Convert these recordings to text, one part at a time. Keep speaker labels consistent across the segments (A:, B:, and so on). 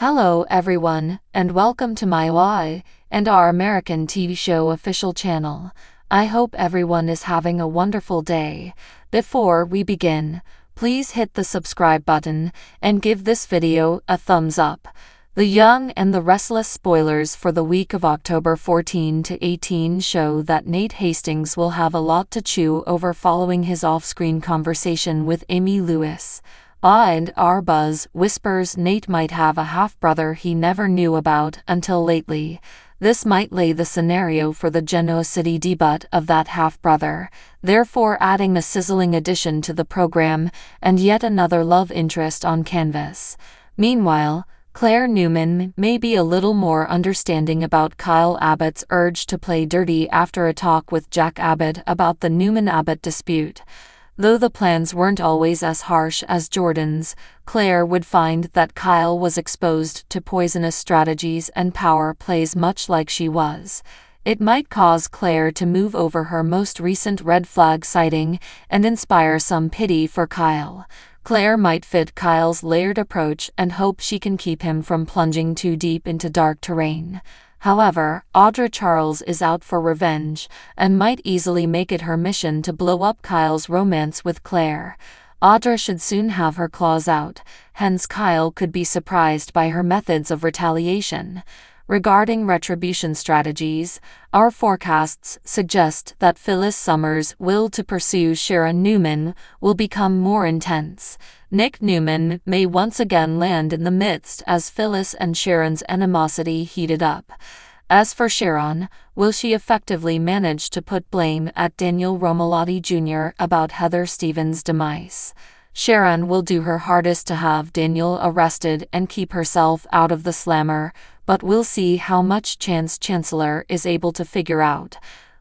A: Hello everyone, and welcome to my Y and our American TV show official channel. I hope everyone is having a wonderful day. Before we begin, please hit the subscribe button and give this video a thumbs up. The Young and the Restless spoilers for the week of October 14 to 18 show that Nate Hastings will have a lot to chew over following his off-screen conversation with Amy Lewis. And our buzz whispers Nate might have a half-brother he never knew about until lately. This might lay the scenario for the Genoa City debut of that half-brother, therefore adding a sizzling addition to the program and yet another love interest on canvas. Meanwhile, Claire Newman may be a little more understanding about Kyle Abbott's urge to play dirty after a talk with Jack Abbott about the Newman-Abbott dispute. Though the plans weren't always as harsh as Jordan's, Claire would find that Kyle was exposed to poisonous strategies and power plays much like she was. It might cause Claire to move over her most recent red flag sighting and inspire some pity for Kyle. Claire might fit Kyle's layered approach and hope she can keep him from plunging too deep into dark terrain. However, Audra Charles is out for revenge and might easily make it her mission to blow up Kyle's romance with Claire. Audra should soon have her claws out, hence Kyle could be surprised by her methods of retaliation. Regarding retribution strategies, our forecasts suggest that Phyllis Summers' will to pursue Sharon Newman will become more intense. Nick Newman may once again land in the midst as Phyllis and Sharon's animosity heated up. As for Sharon, will she effectively manage to put blame at Daniel Romalotti Jr. about Heather Stevens' demise? Sharon will do her hardest to have Daniel arrested and keep herself out of the slammer, but we'll see how much Chance Chancellor is able to figure out.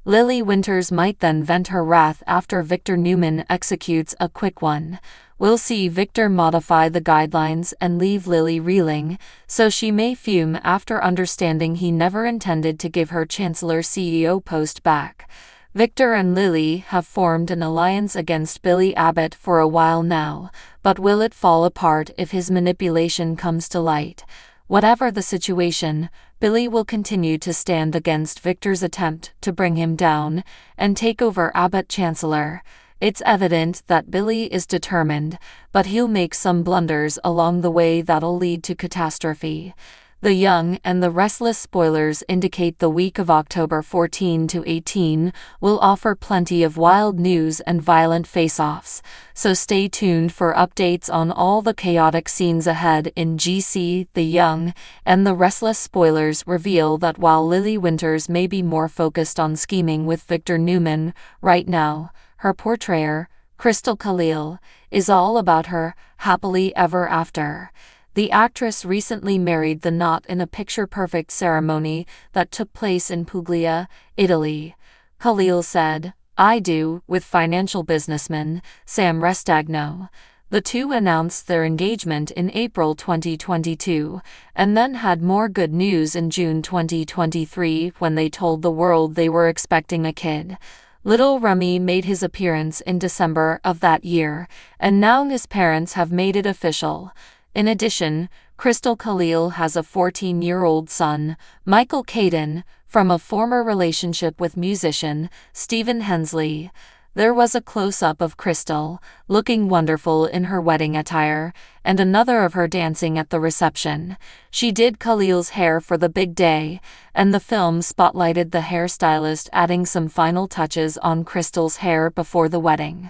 A: Lily Winters might then vent her wrath after Victor Newman executes a quick one. We'll see Victor modify the guidelines and leave Lily reeling, so she may fume after understanding he never intended to give her Chancellor CEO post back. Victor and Lily have formed an alliance against Billy Abbott for a while now, but will it fall apart if his manipulation comes to light? Whatever the situation, Billy will continue to stand against Victor's attempt to bring him down and take over Abbott Chancellor. It's evident that Billy is determined, but he'll make some blunders along the way that'll lead to catastrophe. The Young and the Restless spoilers indicate the week of October 14 to 18 will offer plenty of wild news and violent face-offs, so stay tuned for updates on all the chaotic scenes ahead in GC. The Young and the Restless spoilers reveal that while Lily Winters may be more focused on scheming with Victor Newman right now, her portrayer, Crystal Khalil, is all about her happily ever after. The actress recently married the not in a picture-perfect ceremony that took place in Puglia, Italy. Khalil said, "I do," with financial businessman Sam Restagno. The two announced their engagement in April 2022, and then had more good news in June 2023 when they told the world they were expecting a kid. Little Remy made his appearance in December of that year, and now his parents have made it official. In addition, Crystal Khalil has a 14-year-old son, Michael Caden, from a former relationship with musician Stephen Hensley. There was a close-up of Crystal, looking wonderful in her wedding attire, and another of her dancing at the reception. She did Khalil's hair for the big day, and the film spotlighted the hairstylist adding some final touches on Crystal's hair before the wedding.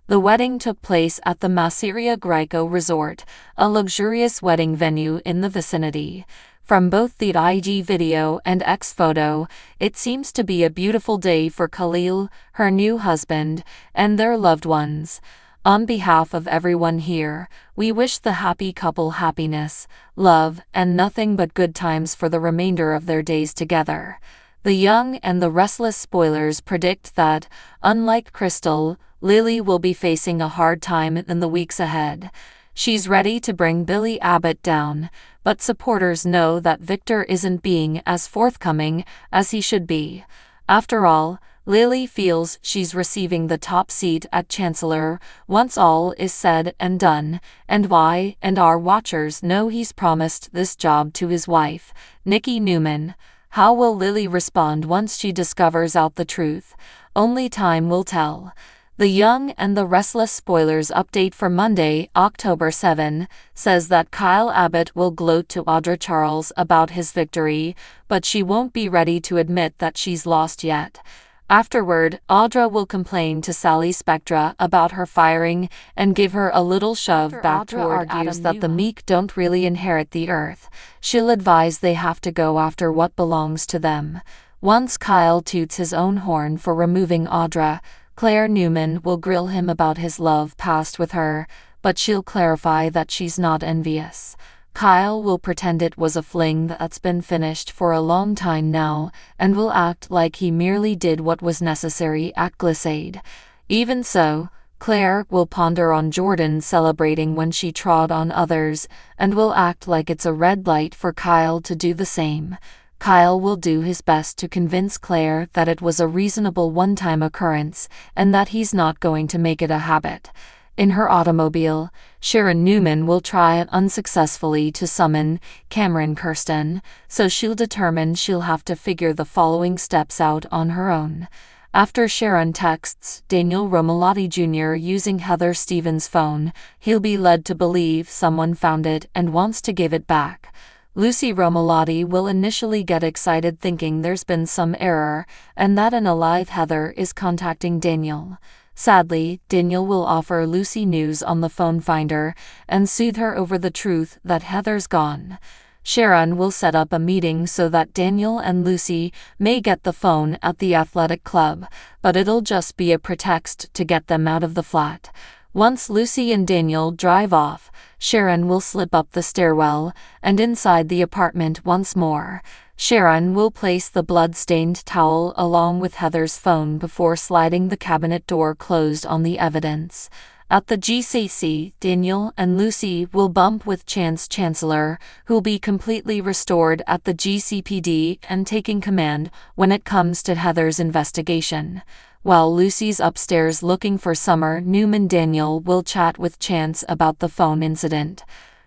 A: The wedding took place at the Masseria Greco Resort, a luxurious wedding venue in the vicinity. From both the IG video and X photo, it seems to be a beautiful day for Khalil, her new husband, and their loved ones. On behalf of everyone here, we wish the happy couple happiness, love, and nothing but good times for the remainder of their days together. The Young and the Restless spoilers predict that, unlike Crystal, Lily will be facing a hard time in the weeks ahead. She's ready to bring Billy Abbott down, but supporters know that Victor isn't being as forthcoming as he should be. After all, Lily feels she's receiving the top seat at Chancellor once all is said and done, and our watchers know he's promised this job to his wife, Nikki Newman. How will Lily respond once she discovers out the truth? Only time will tell. The Young and the Restless spoilers update for Monday, October 7, says that Kyle Abbott will gloat to Audra Charles about his victory, but she won't be ready to admit that she's lost yet. Afterward, Audra will complain to Sally Spectra about her firing and give her a little shove back toward Adam that the meek don't really inherit the earth. She'll advise they have to go after what belongs to them. Once Kyle toots his own horn for removing Audra, Claire Newman will grill him about his love past with her, but she'll clarify that she's not envious. Kyle will pretend it was a fling that's been finished for a long time now, and will act like he merely did what was necessary at Glissade. Even so, Claire will ponder on Jordan celebrating when she trod on others, and will act like it's a red light for Kyle to do the same. Kyle will do his best to convince Claire that it was a reasonable one-time occurrence, and that he's not going to make it a habit. In her automobile, Sharon Newman will try unsuccessfully to summon Cameron Kirsten, so she'll determine she'll have to figure the following steps out on her own. After Sharon texts Daniel Romalotti Jr. using Heather Stevens' phone, he'll be led to believe someone found it and wants to give it back. Lucy Romalotti will initially get excited thinking there's been some error, and that an alive Heather is contacting Daniel. Sadly, Daniel will offer Lucy news on the phone finder and soothe her over the truth that Heather's gone. Sharon will set up a meeting so that Daniel and Lucy may get the phone at the athletic club, but it'll just be a pretext to get them out of the flat. Once Lucy and Daniel drive off, Sharon will slip up the stairwell and inside the apartment once more. Sharon will place the blood-stained towel along with Heather's phone before sliding the cabinet door closed on the evidence. At the GCC, Daniel and Lucy will bump with Chance Chancellor, who'll be completely restored at the GCPD and taking command when it comes to Heather's investigation. While Lucy's upstairs looking for Summer Newman, Daniel will chat with Chance about the phone incident.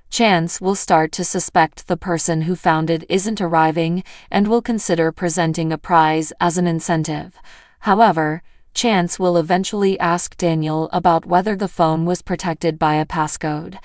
A: Chance will start to suspect the person who found it isn't arriving and will consider presenting a prize as an incentive. However, Chance will eventually ask Daniel about whether the phone was protected by a passcode.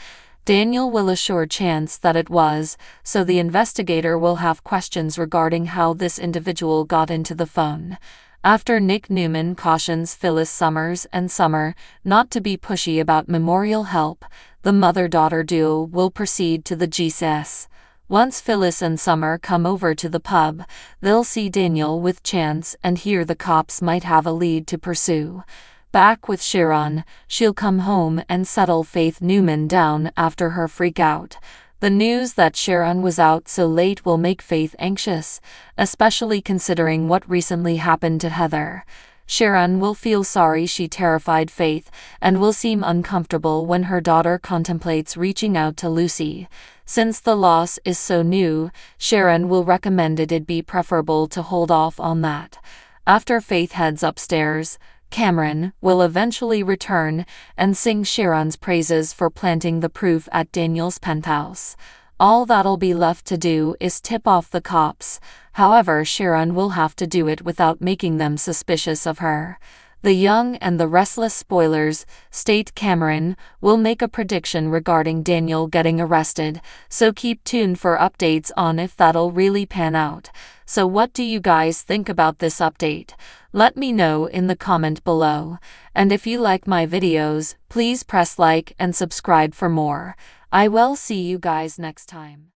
A: Daniel will assure Chance that it was, so the investigator will have questions regarding how this individual got into the phone. After Nick Newman cautions Phyllis Summers and Summer not to be pushy about memorial help, the mother-daughter duo will proceed to the GCS. Once Phyllis and Summer come over to the pub, they'll see Daniel with Chance and hear the cops might have a lead to pursue. Back with Sharon, she'll come home and settle Faith Newman down after her freak out. The news that Sharon was out so late will make Faith anxious, especially considering what recently happened to Heather. Sharon will feel sorry she terrified Faith and will seem uncomfortable when her daughter contemplates reaching out to Lucy. Since the loss is so new, Sharon will recommend it'd be preferable to hold off on that. After Faith heads upstairs, Cameron will eventually return and sing Sharon's praises for planting the proof at Daniel's penthouse. All that'll be left to do is tip off the cops. However, Sharon will have to do it without making them suspicious of her. The Young and the Restless spoilers state Cameron will make a prediction regarding Daniel getting arrested, so keep tuned for updates on if that'll really pan out. So what do you guys think about this update? Let me know in the comment below. And if you like my videos, please press like and subscribe for more. I will see you guys next time.